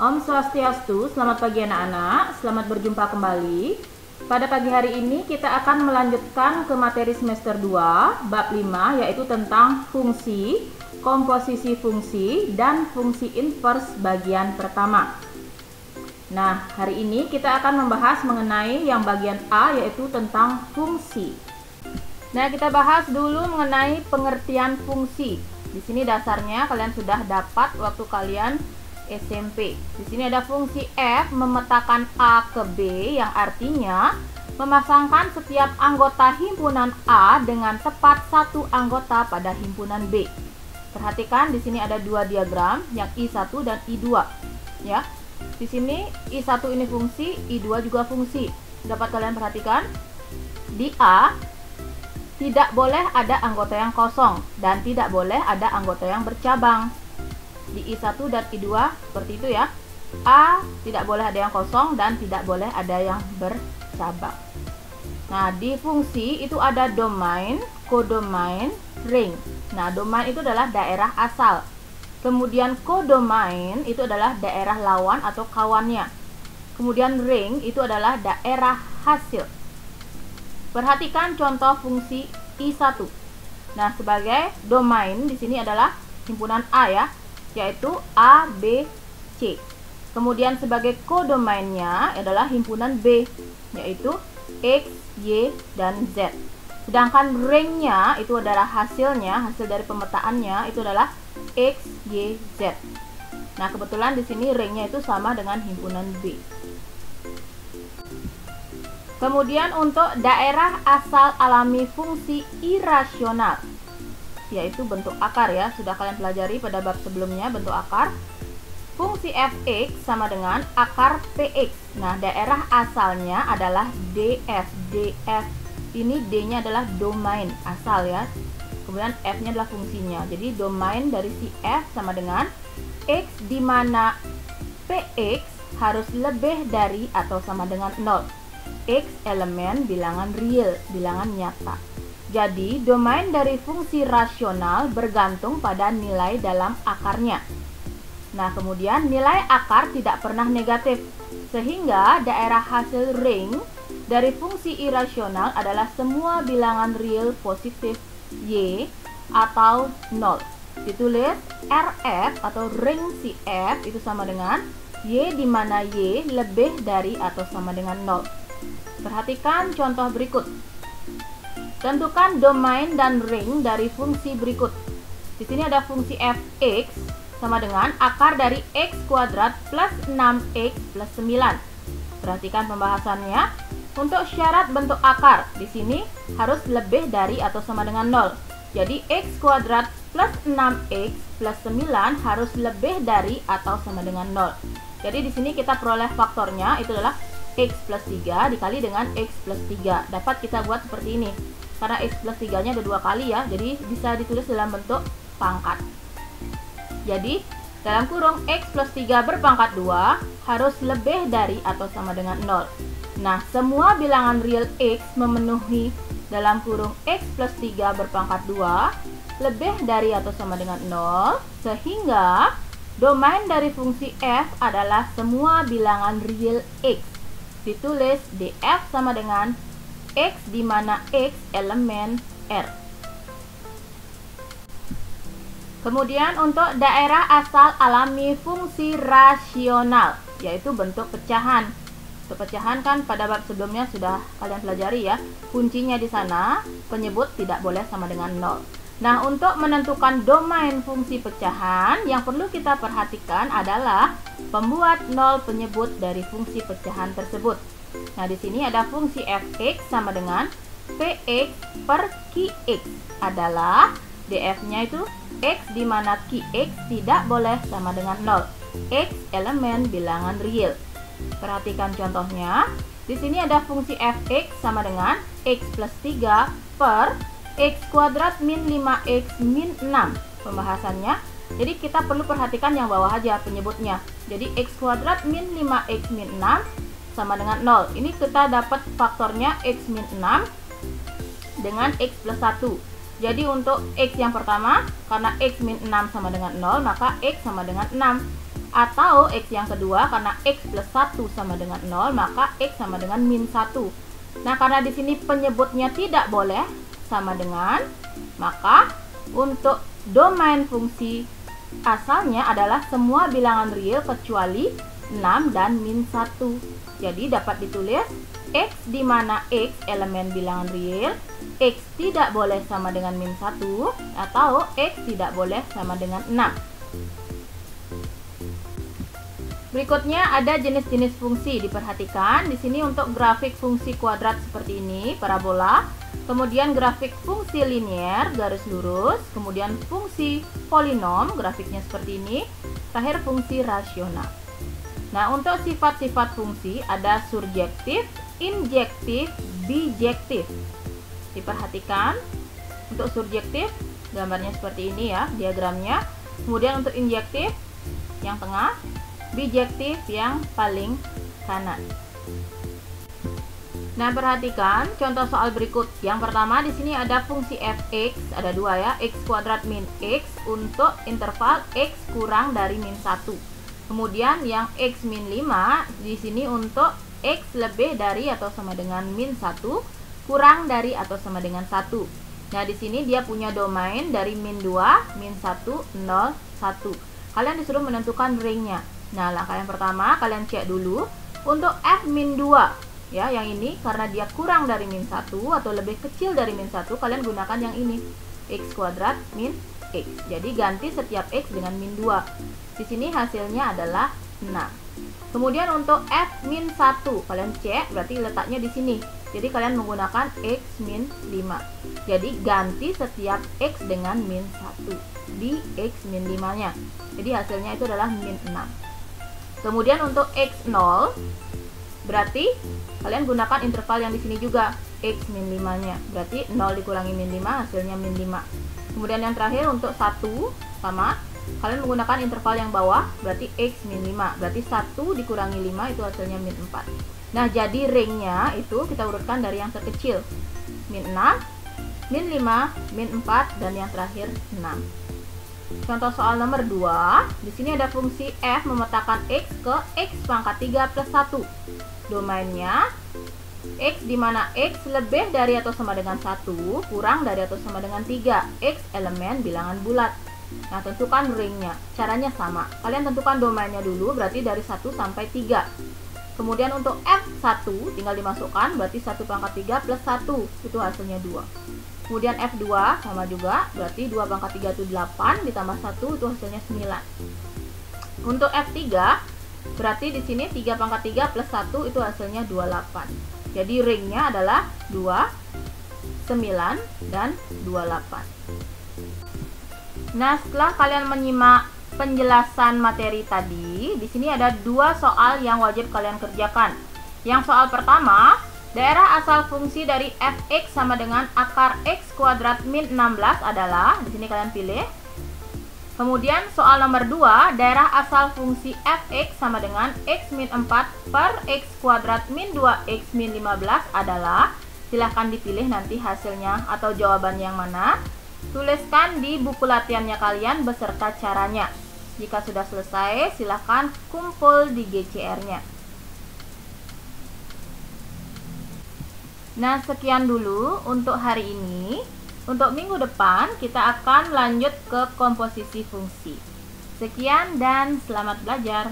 Om Swastiastu, selamat pagi anak-anak, selamat berjumpa kembali. Pada pagi hari ini kita akan melanjutkan ke materi semester 2, bab 5, yaitu tentang fungsi, komposisi fungsi, dan fungsi invers bagian pertama. Nah, hari ini kita akan membahas mengenai yang bagian A, yaitu tentang fungsi. Nah, kita bahas dulu mengenai pengertian fungsi. Di sini dasarnya kalian sudah dapat waktu kalian SMP. Di sini ada fungsi F memetakan A ke B, yang artinya memasangkan setiap anggota himpunan A dengan tepat satu anggota pada himpunan B. Perhatikan di sini ada dua diagram, yang I1 dan I2. Ya. Di sini I1 ini fungsi, I2 juga fungsi. Dapat kalian perhatikan? Di A tidak boleh ada anggota yang kosong dan tidak boleh ada anggota yang bercabang. Di I1 dan I2 seperti itu ya. A tidak boleh ada yang kosong dan tidak boleh ada yang bercabang. Nah, di fungsi itu ada domain, kodomain, ring. Nah, domain itu adalah daerah asal. Kemudian kodomain itu adalah daerah lawan atau kawannya. Kemudian ring itu adalah daerah hasil. Perhatikan contoh fungsi I1. Nah, sebagai domain di sini adalah himpunan A ya, yaitu A, B, C. Kemudian sebagai kodomainnya adalah himpunan B, yaitu X, Y, dan Z. Sedangkan ringnya itu adalah hasilnya, hasil dari pemetaannya itu adalah X, Y, Z. Nah, kebetulan di sini ringnya itu sama dengan himpunan B. Kemudian untuk daerah asal alami fungsi irasional, yaitu bentuk akar ya, sudah kalian pelajari pada bab sebelumnya bentuk akar. Fungsi fx sama dengan akar px. Nah, daerah asalnya adalah df. df ini d-nya adalah domain asal ya. Kemudian f-nya adalah fungsinya. Jadi domain dari si f sama dengan x, di mana px harus lebih dari atau sama dengan 0. X elemen bilangan real, bilangan nyata. Jadi, domain dari fungsi rasional bergantung pada nilai dalam akarnya. Nah, kemudian nilai akar tidak pernah negatif, sehingga daerah hasil ring dari fungsi irasional adalah semua bilangan real positif Y atau 0. Ditulis RF atau ring si F itu sama dengan Y, di mana Y lebih dari atau sama dengan 0. Perhatikan contoh berikut. Tentukan domain dan ring dari fungsi berikut. Di sini ada fungsi fx sama dengan akar dari x kuadrat plus 6x plus 9. Perhatikan pembahasannya. Untuk syarat bentuk akar, di sini harus lebih dari atau sama dengan 0. Jadi x kuadrat plus 6x plus 9 harus lebih dari atau sama dengan 0. Jadi di sini kita peroleh faktornya itu adalah x plus 3 dikali dengan x plus 3. Dapat kita buat seperti ini. Karena x plus 3-nya ada dua kali ya, jadi bisa ditulis dalam bentuk pangkat. Jadi, dalam kurung x plus 3 berpangkat 2 harus lebih dari atau sama dengan 0. Nah, semua bilangan real x memenuhi dalam kurung x plus 3 berpangkat 2 lebih dari atau sama dengan 0, sehingga domain dari fungsi f adalah semua bilangan real x. Ditulis df sama dengan X, di mana X elemen R. Kemudian untuk daerah asal alami fungsi rasional, yaitu bentuk pecahan. Untuk pecahan kan pada bab sebelumnya sudah kalian pelajari ya. Kuncinya di sana, penyebut tidak boleh sama dengan 0. Nah, untuk menentukan domain fungsi pecahan, yang perlu kita perhatikan adalah pembuat 0 penyebut dari fungsi pecahan tersebut. Nah, di sini ada fungsi fx sama dengan px per qx adalah df-nya itu x, di mana qx tidak boleh sama dengan 0. X elemen bilangan real. Perhatikan contohnya. Di sini ada fungsi fx sama dengan x plus 3 per x kuadrat min 5x min 6. Pembahasannya. Jadi kita perlu perhatikan yang bawah aja penyebutnya. Jadi x kuadrat min 5x min 6 sama dengan 0. Ini kita dapat faktornya x min 6 dengan x plus 1. Jadi untuk x yang pertama, karena x min 6 sama dengan 0, maka x sama dengan 6. Atau X yang kedua, karena X plus 1 sama dengan 0, maka X sama dengan min 1. Nah, karena di sini penyebutnya tidak boleh sama dengan, maka untuk domain fungsi asalnya adalah semua bilangan real kecuali 6 dan min 1. Jadi dapat ditulis X di mana X elemen bilangan real, X tidak boleh sama dengan min 1, atau X tidak boleh sama dengan 6. Berikutnya ada jenis-jenis fungsi. Diperhatikan di sini untuk grafik fungsi kuadrat seperti ini, parabola, kemudian grafik fungsi linier, garis lurus, kemudian fungsi polinom, grafiknya seperti ini, terakhir fungsi rasional. Nah, untuk sifat-sifat fungsi ada surjektif, injektif, bijektif. Diperhatikan untuk surjektif gambarnya seperti ini ya, diagramnya. Kemudian untuk injektif yang tengah, bijektif yang paling kanan. Nah, perhatikan contoh soal berikut. Yang pertama di sini ada fungsi f(x), ada dua ya, x kuadrat min x untuk interval x kurang dari min 1. Kemudian yang x min 5 di sini untuk x lebih dari atau sama dengan min 1 kurang dari atau sama dengan 1. Nah, di sini dia punya domain dari min 2, min 1, 0, 1. Kalian disuruh menentukan ringnya. Nah, langkah yang pertama kalian cek dulu untuk f min 2 ya, yang ini karena dia kurang dari min 1 atau lebih kecil dari min 1, kalian gunakan yang ini, x kuadrat min x. Jadi ganti setiap x dengan min 2. Di sini hasilnya adalah 6. Kemudian untuk f min 1 kalian cek, berarti letaknya di sini. Jadi kalian menggunakan x min 5. Jadi ganti setiap x dengan min 1 di x min 5 nya. Jadi hasilnya itu adalah min 6. Kemudian untuk x0 berarti kalian gunakan interval yang di sini juga, x min 5 nya. Berarti 0 dikurangi min 5 hasilnya min 5. Kemudian yang terakhir untuk 1 sama, kalian menggunakan interval yang bawah, berarti x min 5. Berarti 1 dikurangi 5 itu hasilnya min 4. Nah, jadi ringnya itu kita urutkan dari yang terkecil, min 6, min 5, min 4, dan yang terakhir 6. Contoh soal nomor 2, di sini ada fungsi f memetakan x ke x pangkat 3 plus 1. Domainnya x di mana x lebih dari atau sama dengan 1, kurang dari atau sama dengan 3, x elemen bilangan bulat. Nah, tentukan ringnya. Caranya sama. Kalian tentukan domainnya dulu, berarti dari 1 sampai 3. Kemudian untuk f1 tinggal dimasukkan, berarti 1 pangkat 3 plus 1, itu hasilnya 2. Kemudian f2 sama juga, berarti 2 pangkat 3 itu 8, ditambah 1 itu hasilnya 9. Untuk f3, berarti di sini 3 pangkat 3 plus 1 itu hasilnya 28. Jadi ringnya adalah 2, 9, dan 28. Nah, setelah kalian menyimak penjelasan materi tadi, di sini ada 2 soal yang wajib kalian kerjakan. Yang soal pertama, daerah asal fungsi dari f(x) sama dengan akar x kuadrat min 16 adalah, di sini kalian pilih. Kemudian soal nomor 2, daerah asal fungsi f(x) sama dengan x min 4 per x kuadrat min 2x min 15 adalah, silahkan dipilih nanti hasilnya atau jawabannya yang mana. Tuliskan di buku latihannya kalian beserta caranya. Jika sudah selesai, silahkan kumpul di GCR-nya. Nah, sekian dulu untuk hari ini. Untuk minggu depan, kita akan lanjut ke komposisi fungsi. Sekian dan selamat belajar.